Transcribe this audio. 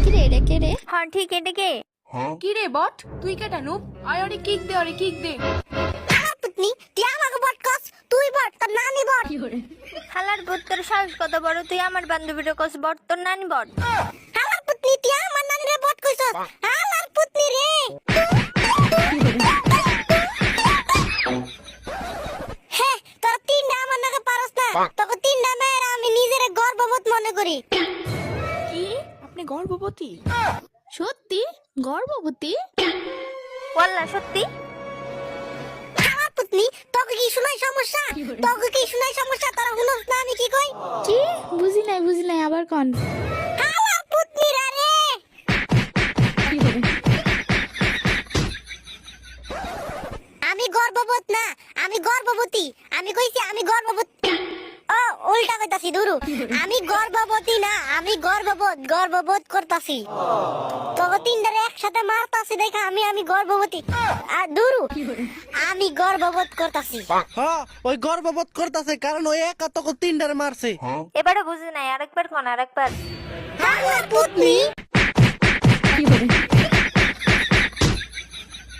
কিরে এটা কে রে? হ্যাঁ ঠিক এটা কে? কি রে বট, তুই কেটা নুপ? আয় ওরে কিক দে, ওরে কিক দে। পুতনি তুই আমাকে বট কস, তুই বট তোর নানি বট। হালার ভূত, তোর সাহস কত বড়? তুই আমার বান্ধবীর কস বট, তোর নানি বট। হালার পুতনি তুই আমার নানিরে বট কইছস। হালার পুতনি রে। হে তোর তিনটা আমার নাকে পারস না, তোকে তিনটা মেয়ের আমি নিজের গর্ববোধ মনে করি। কি আপনি গর্ভবতী? সত্যি গর্ভবতী? ওয়াল্লা সত্যি? হালার পুতনি তোকে কি শুনাই সমস্যা? তোকে কি শুনাই সমস্যা? তোরা শুনস না আমি কি কই? কি বুঝি নাই আবার কোন? হালার পুতনি রে। আমি গর্ভবোধ না, আমি গর্ভবতী। আমি কইছি আমি গর্ভবতী। ও উল্টা কইতাছি দুরু। আমি গর্ভবতী না, আমি গর্ভবোধ করতাছি। তোকে তিনটারে একসাথে মারতাছি দেখা আমি গর্ভবতী। আর দুরু আমি গর্ভবোধ করতাছি। হ্যাঁ ওই গর্ববোধ করতেছে কারণ ওই একা তোকে তিনটার মারছে। এবারে বুঝি নাই, আরেকবার কোন আরেকবার। হালার পুতনি